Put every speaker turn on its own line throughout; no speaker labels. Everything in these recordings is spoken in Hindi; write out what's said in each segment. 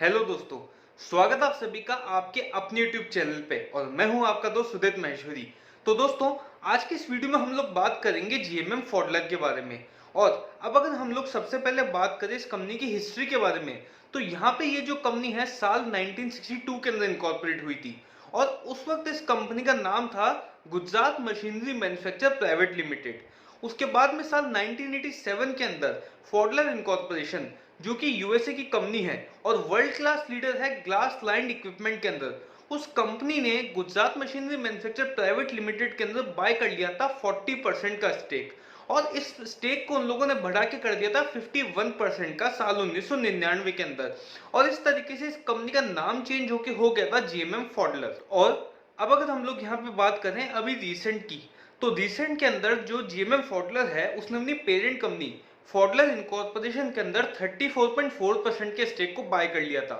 हेलो दोस्तों, स्वागत आप सभी का आपके अपने YouTube चैनल पे। और मैं हूं आपका दोस्त उदित महेश्वरी। तो दोस्तों, आज की इस वीडियो में हम लोग बात करेंगे GMM फॉडलर के बारे में। और अब अगर हम लोग सबसे पहले बात करें इस कंपनी की हिस्ट्री के बारे में, तो यहाँ पे ये जो कंपनी है साल 1962 के अंदर इनकॉर्पोरेट हुई थी। और उस वक्त इस कंपनी का नाम था Gujarat machinery manufacture private limited. उसके बाद में साल 1987 के अंदर फॉडलर इनकॉर्पोरेशन, जो कि यूएसए की कंपनी है और वर्ल्ड क्लास लीडर है ग्लास लाइंड इक्विपमेंट के अंदर, उस कंपनी ने Gujarat machinery manufacture private limited के अंदर बाय कर लिया था 40% का स्टेक। और इस स्टेक को उन लोगों ने बढ़ा के कर दिया था 51% का साल 1999 के अंदर। और इस तरीके से इस कंपनी का नाम चेंज होके हो गया था जीएमएम फॉडलर। और अब अगर हम लोग यहाँ पे बात करें अभी रिसेंट की, तो रिसेंट के अंदर जो जीएमएम फॉडलर है उसने अपनी पेरेंट कंपनी फॉडलर इनकॉर्पोरेशन के अंदर 34.4% के स्टेक को बाय कर लिया था।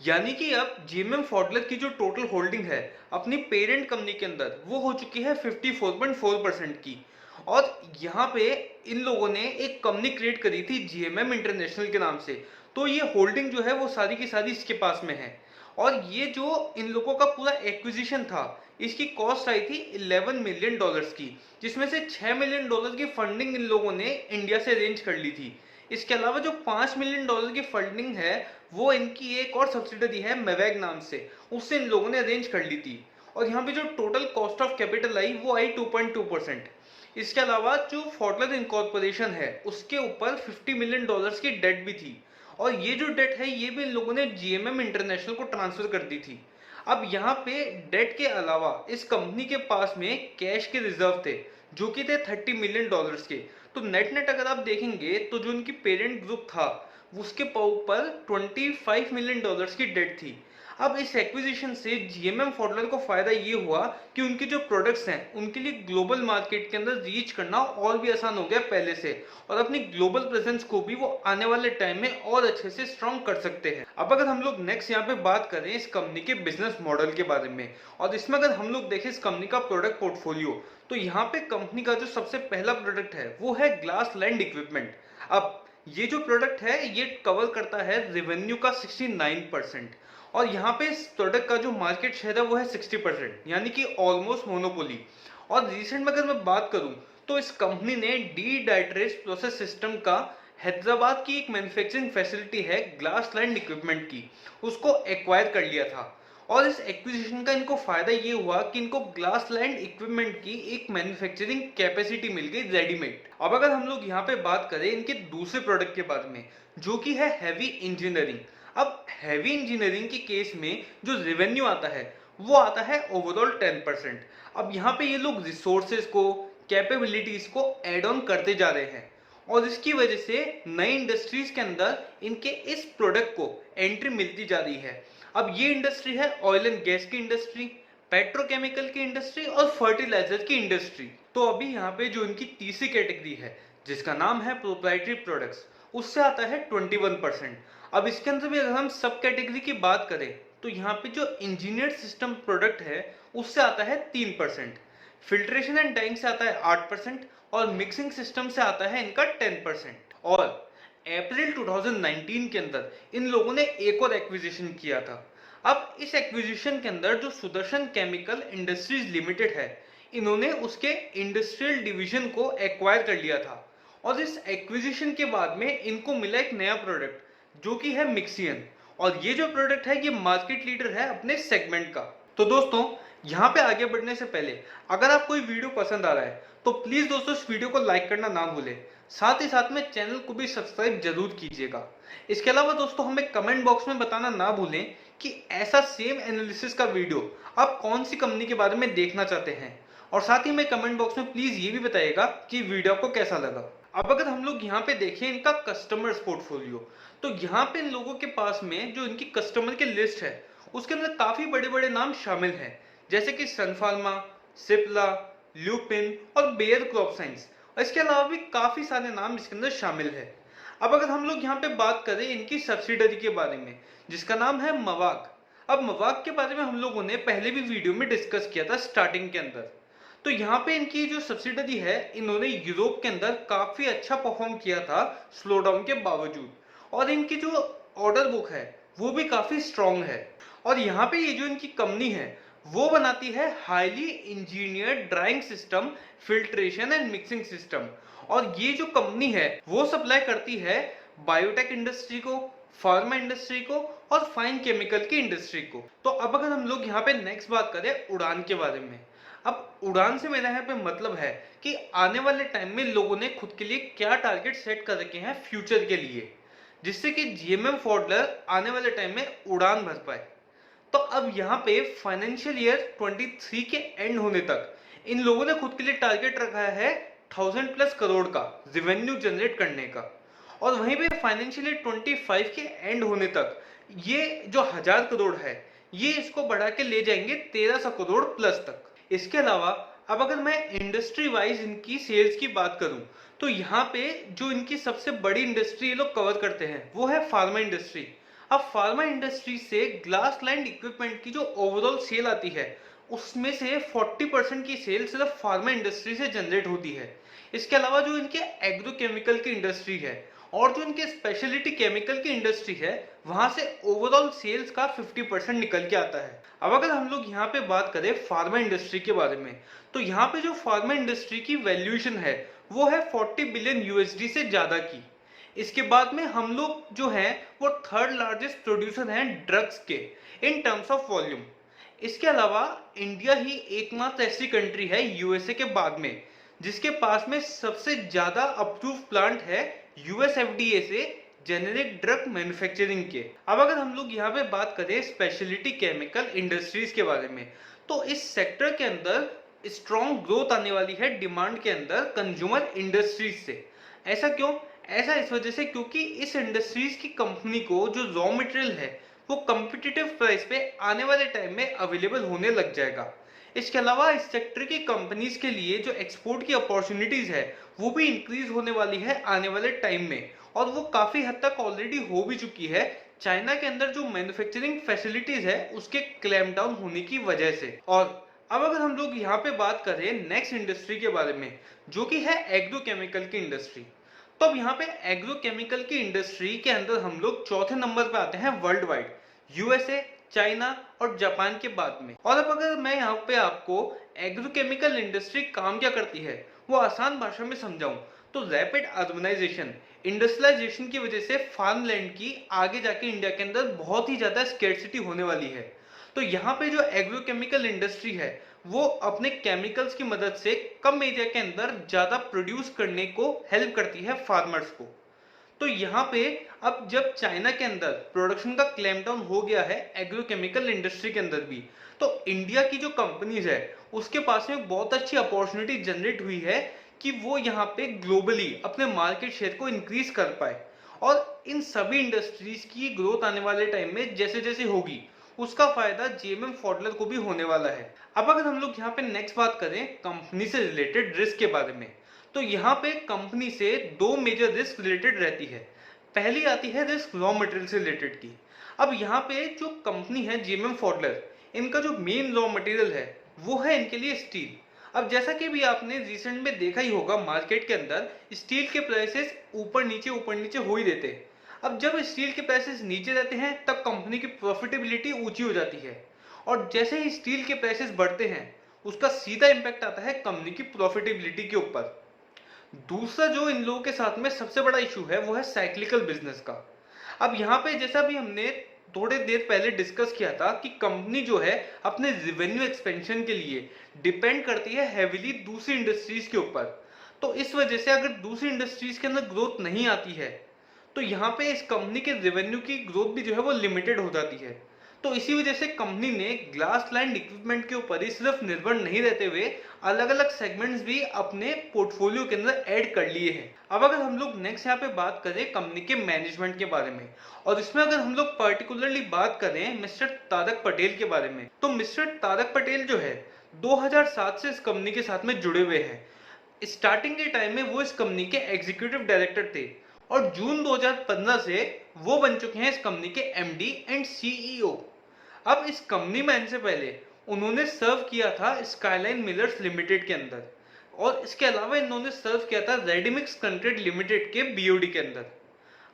यानी कि अब जीएमएम फॉडलर की जो टोटल होल्डिंग है अपनी पेरेंट कंपनी के अंदर वो हो चुकी है 54.4% की। और यहाँ पे इन लोगों ने एक कंपनी क्रिएट करी थी जीएमएम इंटरनेशनल के नाम से। तो ये होल्डिंग जो है वो सारी की सारी इसके पास में है। और ये जो इन लोगों का पूरा एक्विजिशन था, इसकी कॉस्ट आई थी $11 मिलियन की, जिसमें से $6 मिलियन की फंडिंग इन लोगों ने इंडिया से अरेंज कर ली थी। इसके अलावा जो $5 मिलियन की फंडिंग है वो इनकी एक और सब्सिडरी है मेवैग नाम से, उससे इन लोगों ने अरेंज कर ली थी। और यहाँ पे जो total cost of capital I वो आई 2.2%। इसके अलावा जो फॉडलर इनकॉर्पोरेशन है उसके ऊपर $50 मिलियन की डेट भी थी। और ये जो डेट है ये भी इन लोगों ने जीएमएम इंटरनेशनल को ट्रांसफर कर दी थी। अब यहाँ पे डेट के अलावा इस कंपनी के पास में कैश के रिजर्व थे जो कि थे $30 मिलियन के। तो नेट नेट अगर आप देखेंगे तो जो उनकी पेरेंट ग्रुप था उसके ऊपर $25 मिलियन की डेट थी। अब इस एक्विजिशन से जीएमएम फॉडलर को फायदा ये हुआ कि उनके जो प्रोडक्ट्स हैं उनके लिए ग्लोबल मार्केट के अंदर रीच करना और भी आसान हो गया पहले से। और अपनी ग्लोबल प्रेजेंस को भी वो आने वाले टाइम में और अच्छे से स्ट्रॉन्ग कर सकते हैं। अब अगर हम लोग नेक्स्ट यहाँ पे बात करें इस कंपनी के बिजनेस मॉडल के बारे में, और इसमें अगर हम लोग देखें इस कंपनी का प्रोडक्ट पोर्टफोलियो, तो यहाँ पे कंपनी का जो सबसे पहला प्रोडक्ट है वो है ग्लास लैंड इक्विपमेंट। अब ये जो प्रोडक्ट है ये कवर करता है रेवेन्यू का 69%। और यहाँ पे इस प्रोडक्ट का जो मार्केट शेयर है वो है 60%, यानी कि ऑलमोस्ट मोनोपोली। और रिसेंट में अगर मैं बात करूं तो इस कंपनी ने डी डाइट्रेस प्रोसेस सिस्टम का हैदराबाद की एक मैन्युफैक्चरिंग फैसिलिटी है ग्लास लाइंड इक्विपमेंट की, उसको एक्वायर कर लिया था। और इस एक्विजिशन का इनको फायदा ये हुआ कि इनको ग्लास लैंड इक्विपमेंट की एक मैन्युफैक्चरिंग कैपेसिटी मिल गई रेडीमेड। अब अगर हम लोग यहाँ पे बात करें इनके दूसरे प्रोडक्ट के बारे में जो कि है हैवी इंजीनियरिंग। अब हैवी इंजीनियरिंग के केस में जो रेवेन्यू आता है वो आता है ओवरऑल 10%। अब यहाँ पे ये लोग रिसोर्सेज को कैपेबिलिटीज को एड ऑन करते जा रहे हैं। और इसकी वजह से नई इंडस्ट्रीज के अंदर इनके इस प्रोडक्ट को एंट्री मिलती जा रही है। अब ये इंडस्ट्री है ऑयल एंड गैस की इंडस्ट्री, पेट्रोकेमिकल की इंडस्ट्री और फर्टिलाइजर की इंडस्ट्री। तो अभी यहाँ पे जो इनकी तीसरी कैटेगरी है जिसका नाम है प्रोप्राइटरी प्रोडक्ट्स, उससे आता है 21%। अब इसके अंदर भी अगर हम सब कैटेगरी की बात करें तो यहाँ पे जो इंजीनियर्ड सिस्टम प्रोडक्ट है उससे आता है 3%, फिल्ट्रेशन एंड टैंक से आता है 8% और मिक्सिंग सिस्टम से आता है इनका 10%। और अप्रैल 2019 के अंदर इन लोगों ने एक और एक्विजिशन किया था। अब इस एक्विजिशन के अंदर जो सुदर्शन केमिकल इंडस्ट्रीज लिमिटेड है इन्होंने उसके इंडस्ट्रियल डिवीजन को एक्वायर कर लिया था। और इस एक्विजिशन के बाद में इनको मिला एक नया प्रोडक्ट जो कि है मिक्सियन। और ये जो प्रोडक्ट है ये मार्केट लीडर है अपने सेगमेंट का। तो दोस्तों, यहाँ पे आगे बढ़ने से पहले अगर आपको ये वीडियो पसंद आ रहा है तो प्लीज दोस्तों इस वीडियो को लाइक करना ना भूलें, साथ ही साथ में चैनल को भी सब्सक्राइब जरूर कीजिएगा। इसके अलावा दोस्तों हमें कमेंट बॉक्स में बताना ना भूलें कि ऐसा सेम एनालिसिस का वीडियो आप कौन सी कंपनी के बारे में देखना चाहते हैं। और साथ ही में कमेंट बॉक्स में प्लीज ये भी बताइएगा कि वीडियो आपको कैसा लगा। अब अगर हम लोग यहाँ पे देखें इनका कस्टमर्स पोर्टफोलियो, तो यहाँ पे इन लोगों के पास में जो इनकी कस्टमर की लिस्ट है उसके अंदर काफी बड़े बड़े नाम शामिल हैं, जैसे कि सन फार्मा, सिप्ला, ल्यूपिन और बेयर क्रॉप साइंस। और इसके अलावा भी काफी सारे नाम इसके अंदर शामिल है। अब अगर हम लोग यहाँ पे बात करें इनकी सब्सिडरी के बारे में जिसका नाम है मवाक। अब मवाक के बारे में हम लोगों ने पहले भी वीडियो में डिस्कस किया था स्टार्टिंग के अंदर। तो यहाँ पे इनकी जो सब्सिडरी है इन्होंने यूरोप के अंदर काफी अच्छा परफॉर्म किया था स्लो डाउन के बावजूद। और इनकी जो ऑर्डर बुक है वो भी काफी स्ट्रॉन्ग है। और यहाँ पे ये जो इनकी कंपनी है वो बनाती है highly engineered drawing system, filtration and mixing system. और ये जो कंपनी है वो सप्लाई करती है बायोटेक इंडस्ट्री को, फार्मा इंडस्ट्री को और फाइन केमिकल की इंडस्ट्री को। तो अब अगर हम लोग यहाँ पे नेक्स्ट बात करें उड़ान के बारे में। अब उड़ान से मेरा यहाँ पे मतलब है कि आने वाले टाइम में लोगों ने खुद के लिए क्या टारगेट सेट कर रखे हैं फ्यूचर के लिए, जिससे कि जीएमएम फॉडलर आने वाले टाइम में उड़ान भर पाए। तो अब यहाँ पे फाइनेंशियल ईयर 23 के एंड होने तक इन लोगों ने खुद के लिए टारगेट रखा है 1000+ करोड़ का रेवेन्यू जनरेट करने का। और वहीं पे फाइनेंशियल ईयर 25 के एंड होने तक ये जो 1000 करोड़ है ये इसको बढ़ा के ले जाएंगे 1300 करोड़ प्लस तक। इसके अलावा अब अगर मैं इंडस्ट्री वाइज इनकी सेल्स की बात करूं तो यहाँ पे जो इनकी सबसे बड़ी इंडस्ट्री ये लोग कवर करते हैं वो है फार्मा इंडस्ट्री। अब फार्मा इंडस्ट्री से ग्लास लाइंड इक्विपमेंट की जो ओवरऑल सेल आती है उसमें से 40% की सेल सिर्फ फार्मा इंडस्ट्री से जनरेट होती है। इसके अलावा जो इनके एग्रोकेमिकल की इंडस्ट्री है और जो इनके स्पेशलिटी केमिकल की इंडस्ट्री है वहां से ओवरऑल सेल्स का 50% निकल के आता है। अब अगर हम लोग यहाँ पे बात करें फार्मा इंडस्ट्री के बारे में तो यहाँ पे जो फार्मा इंडस्ट्री की वैल्यूएशन है वो है 40 बिलियन यूएसडी से ज्यादा की। इसके बाद में हम लोग जो हैं वो थर्ड लार्जेस्ट प्रोड्यूसर हैं ड्रग्स के इन टर्म्स ऑफ वॉल्यूम। इसके अलावा इंडिया ही एकमात्र ऐसी कंट्री है यूएसए के बाद में जिसके पास में सबसे ज्यादा अप्रूव प्लांट है यूएस एफडीए से जेनेरिक ड्रग मैन्युफैक्चरिंग के। अब अगर हम लोग यहाँ पे बात करें स्पेशलिटी केमिकल इंडस्ट्रीज के बारे में तो इस सेक्टर के अंदर स्ट्रॉन्ग ग्रोथ आने वाली है डिमांड के अंदर कंज्यूमर इंडस्ट्रीज से। ऐसा क्यों? ऐसा इस वजह से क्योंकि इस इंडस्ट्रीज की कंपनी को जो रॉ मटेरियल है वो कम्पिटिटिव प्राइस पे आने वाले टाइम में अवेलेबल होने लग जाएगा। इसके अलावा इस सेक्टर की कंपनीज के लिए जो एक्सपोर्ट की अपॉर्चुनिटीज है वो भी इंक्रीज होने वाली है आने वाले टाइम में, और वो काफी हद तक ऑलरेडी हो भी चुकी है चाइना के अंदर जो मैन्युफैक्चरिंग फैसिलिटीज है उसके क्लैम्प डाउन होने की वजह से। और अब अगर हम लोग यहाँ पे बात करें नेक्स्ट इंडस्ट्री के बारे में जो कि है एग्रोकेमिकल की इंडस्ट्री, तो अब यहाँ पे एग्रोकेमिकल की इंडस्ट्री के अंदर हम लोग चौथे नंबर पे आते हैं वर्ल्ड वाइड, यूएसए, चाइना और जापान के बाद में। और अब अगर मैं यहाँ पे आपको एग्रोकेमिकल इंडस्ट्री काम क्या करती है वो आसान भाषा में समझाऊं तो रैपिड अर्बनाइजेशन, इंडस्ट्रियलाइजेशन की वजह से फार्म लैंड की आगे जाके इंडिया के अंदर बहुत ही ज्यादा स्केर्सिटी होने वाली है। तो यहाँ पे जो एग्रोकेमिकल इंडस्ट्री है वो अपने केमिकल्स की मदद से कम एरिया के अंदर ज्यादा प्रोड्यूस करने को हेल्प करती है फार्मर्स को। तो यहाँ पे अब जब चाइना के अंदर प्रोडक्शन का क्लैम्प डाउन हो गया है एग्रोकेमिकल इंडस्ट्री के अंदर भी, तो इंडिया की जो कंपनीज है उसके पास में बहुत अच्छी अपॉर्चुनिटी जनरेट हुई है कि वो यहाँ पे ग्लोबली अपने मार्केट शेयर को इंक्रीज कर पाए। और इन सभी इंडस्ट्रीज की ग्रोथ आने वाले टाइम में जैसे जैसे होगी उसका फायदा जीएमएम फॉडलर को भी होने वाला है। अब अगर हम लोग यहाँ पे नेक्स्ट बात करें कंपनी से रिलेटेड रिस्क के बारे में तो यहाँ पे कंपनी से दो मेजर रिस्क रिलेटेड रहती है। पहली आती है रिस्क रॉ मटेरियल से रिलेटेड की। अब यहाँ पे जो कंपनी है जीएमएम फॉडलर, इनका जो मेन रॉ मटेरियल है वो है इनके लिए स्टील। अब जैसा कि भी आपने रिसेंट में देखा ही होगा मार्केट के अंदर स्टील के प्राइसेस ऊपर नीचे हो ही देते हैं। अब जब स्टील के प्राइसेस नीचे रहते हैं तब कंपनी की प्रॉफिटेबिलिटी ऊंची हो जाती है, और जैसे ही स्टील के प्राइसेस बढ़ते हैं उसका सीधा इंपैक्ट आता है कंपनी की प्रॉफिटेबिलिटी के ऊपर। दूसरा जो इन लोगों के साथ में सबसे बड़ा इशू है वो है साइक्लिकल बिजनेस का। अब यहाँ पे जैसा भी हमने थोड़े देर पहले डिस्कस किया था कि कंपनी जो है अपने रेवेन्यू एक्सपेंशन के लिए डिपेंड करती है हेविली दूसरी इंडस्ट्रीज के ऊपर। तो इस वजह से अगर दूसरी इंडस्ट्रीज के अंदर ग्रोथ नहीं आती है तो यहाँ पे इस कंपनी के रेवेन्यू की ग्रोथ भी जो है वो लिमिटेड हो जाती है। तो इसी वजह से कंपनी ने ग्लास लाइंड इक्विपमेंट के ऊपर ही सिर्फ निर्भर नहीं रहते हुए अलग अलग सेगमेंट्स भी अपने पोर्टफोलियो के अंदर ऐड कर लिए हैं। अब अगर हम लोग नेक्स्ट यहाँ पे बात करें कंपनी के मैनेजमेंट के बारे में, और इसमें अगर हम लोग पर्टिकुलरली बात करें मिस्टर तारक पटेल के बारे में, तो मिस्टर तारक पटेल जो है 2007 से इस कंपनी के साथ में जुड़े हुए हैं। स्टार्टिंग के टाइम में वो इस कंपनी के एग्जीक्यूटिव डायरेक्टर थे और जून 2015 से वो बन चुके हैं इस कंपनी के एमडी एंड सीईओ। अब इस कंपनी में आने से पहले उन्होंने सर्व किया था स्काईलाइन मिलर्स लिमिटेड के अंदर, और इसके अलावा इन्होंने सर्व किया था रेडीमिक्स कंट्रेड लिमिटेड के बीओडी के अंदर।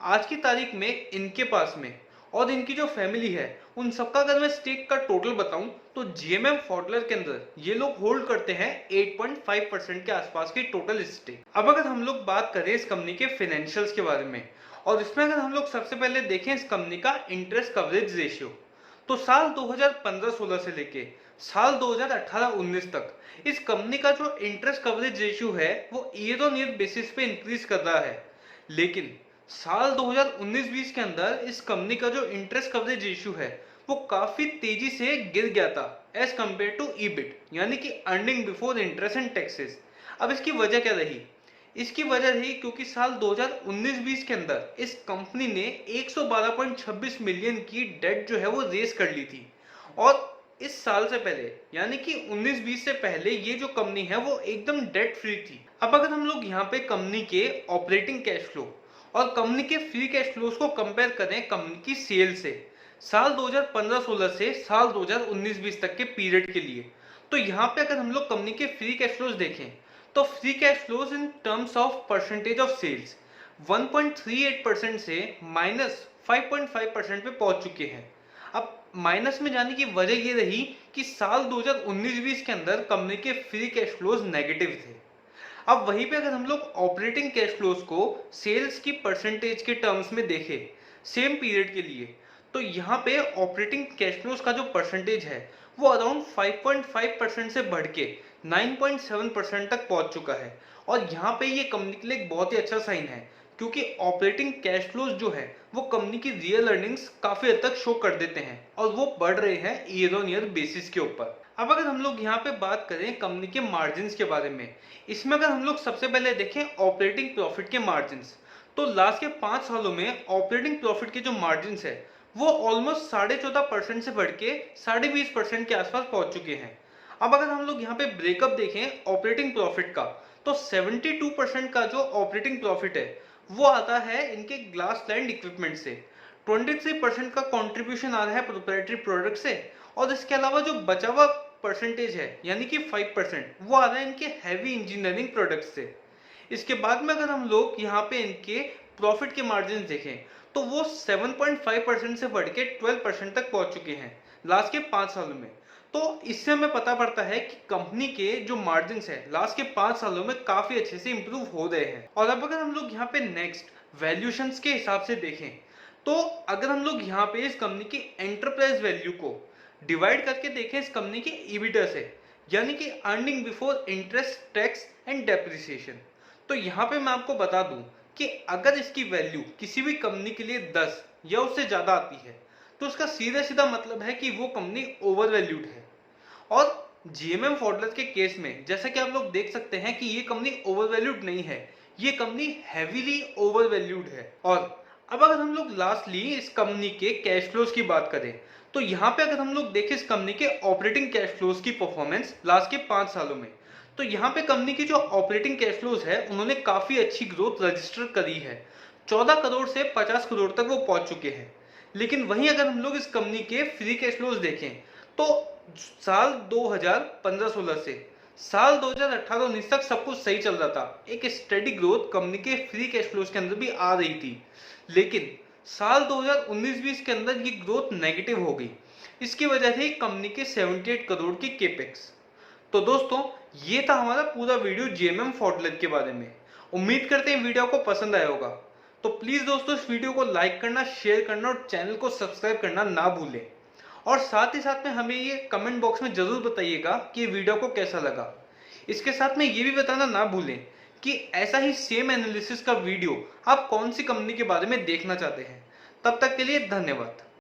आज की तारीख में इनके पास में और इनकी जो फैमिली है उन सबका अगर मैं स्टेक का टोटल बताऊं तो जीएमएम फॉडलर के अंदर ये लोग होल्ड करते हैं 8.5% के आसपास की टोटल स्टेक। अब अगर हम लोग बात करें इस कंपनी के फाइनेंशियल्स के बारे में, और इसमें अगर हम लोग सबसे पहले देखें इस कंपनी का इंटरेस्ट कवरेज रेशियो, तो साल 2015-16 से लेके साल 2018-19 तक इस कंपनी का जो इंटरेस्ट कवरेज रेशियो है वो ईयर ऑन ईयर बेसिस पे इंक्रीज कर रहा है। लेकिन साल 2019-20 के अंदर इस कंपनी का जो इंटरेस्ट कवरेज रेशियो है वो काफी तेजी से गिर गया था एज कंपेयर टू ईबिट, यानी कि earning before interest and taxes. अब इसकी वजह क्या रही? इसकी वजह रही क्योंकि साल 2019-20 के अंदर इस कंपनी ने 112.26 मिलियन की डेट जो है वो रेज कर ली थी, और इस साल से पहले यानी कि 19-20 से पहले ये जो कंपनी है वो एकदम डेट फ्री थी। अब अगर हम लोग यहाँ पे कंपनी के ऑपरेटिंग कैश फ्लो और कंपनी के फ्री कैश फ्लोज को कंपेयर करें कंपनी की सेल से साल 2015-16 से साल 2019-20 तक के पीरियड के लिए, तो यहाँ पे अगर हम लोग कंपनी के फ्री कैश फ्लोज देखें तो free cash flows in terms of percentage of sales 1.38% से -5.5% पे पहुंच चुके हैं। अब माइनस में जाने की वजह ये रही कि साल 2019-20 के अंदर कंपनी के फ्री कैश फ्लोज नेगेटिव थे। अब वहीं पे अगर हम लोग ऑपरेटिंग कैश फ्लोज को सेल्स की परसेंटेज के टर्म्स में देखें सेम पीरियड के लिए, तो यहाँ पे ऑपरेटिंग कैश फ्लोज का जो परसेंटेज है वो अराउंड 5.5% से बढ़ के 9.7% तक पहुंच चुका है। और यहाँ पे ये कंपनी के लिए एक बहुत ही अच्छा साइन है क्योंकि ऑपरेटिंग कैश फ्लोज जो है वो कंपनी की रियल अर्निंग्स काफी हद तक शो कर देते हैं और वो बढ़ रहे हैं ईयर ऑन ईयर बेसिस के ऊपर। अब अगर हम लोग यहाँ पे बात करें कंपनी के मार्जिन्स के बारे में, इसमें अगर हम लोग सबसे पहले देखें ऑपरेटिंग प्रॉफिट के मार्जिन्स, तो लास्ट के 5 सालों में ऑपरेटिंग प्रॉफिट के जो मार्जिन्स है वो ऑलमोस्ट 14.5% से बढ़ के 20.5% के आसपास पहुंच चुके हैं। अब अगर हम लोग यहाँ पे ब्रेकअप देखें ऑपरेटिंग प्रॉफिट का, तो 72% का जो ऑपरेटिंग प्रॉफिट है वो आता है इनके ग्लास लाइंड इक्विपमेंट से, 23% का कंट्रीब्यूशन आ रहा है प्रोप्राइटरी प्रोडक्ट से, और इसके अलावा जो बचा हुआ परसेंटेज है यानी कि 5% वो आ रहा है इनके हैवी इंजीनियरिंग प्रोडक्ट्स से। इसके बाद में अगर हम लोग यहाँ पे इनके प्रॉफिट के मार्जिन देखें तो वो 7.5% से बढ़ के 12% तक पहुंच चुके हैं लास्ट के 5 सालों में। तो इससे हमें पता पड़ता है कि कंपनी के जो मार्जिन है लास्ट के 5 सालों में काफी अच्छे से इंप्रूव हो रहे हैं। और अब अगर हम लोग यहाँ पे नेक्स्ट वैल्यूएशंस के हिसाब से देखें तो अगर हम लोग यहाँ पे इस कंपनी की एंटरप्राइज वैल्यू को डिवाइड करके देखें इस कंपनी के ईबिटा से, यानी कि earning before interest tax and depreciation, तो यहाँ पे मैं आपको बता दूं कि अगर इसकी वैल्यू किसी भी कंपनी के लिए 10 या उससे ज्यादा आती है तो उसका सीधा सीधा मतलब है कि वो कंपनी ओवर वैल्यूड है। और जीएमएम फॉडलर के केस में जैसा कि आप लोग देख सकते हैं कि ये कंपनी ओवर वैल्यूड नहीं है, ये कंपनी हैवीली ओवर वैल्यूड है। और अब अगर हम लोग लास्टली इस कंपनी के कैश फ्लोज की बात करें तो यहाँ पे अगर हम लोग देखें इस कंपनी के ऑपरेटिंग कैश फ्लोज की परफॉर्मेंस लास्ट के 5 सालों में, तो यहाँ पे कंपनी की जो ऑपरेटिंग कैश फ्लोज है उन्होंने काफी अच्छी ग्रोथ रजिस्टर करी है, 14 करोड़ से 50 करोड़ तक वो पहुंच चुके हैं। लेकिन वहीं अगर हम लोग इस कंपनी के फ्री कैश फ्लोज देखें तो साल 2015-16 से साल 2018-19 तक सब कुछ सही चल रहा था, एक स्टेडी ग्रोथ कंपनी के फ्री कैश फ्लोज के अंदर भी आ रही थी। लेकिन साल 2019-20 के अंदर ये ग्रोथ नेगेटिव हो गई, इसकी वजह थी कंपनी के 78 करोड़ की केपेक्स। तो दोस्तों ये था हमारा पूरा वीडियो जीएमएम फॉडलर के बारे में। उम्मीद करते हैं वीडियो को पसंद आया होगा, तो प्लीज दोस्तों इस वीडियो को लाइक करना, शेयर करना और चैनल को सब्सक्राइब करना ना भूलें। और साथ ही साथ में हमें ये कमेंट बॉक्स में जरूर बताइएगा कि वीडियो को कैसा लगा। इसके साथ में ये भी बताना ना भूलें कि ऐसा ही सेम एनालिसिस का वीडियो आप कौन सी कंपनी के बारे में देखना चाहते हैं। तब तक के लिए धन्यवाद।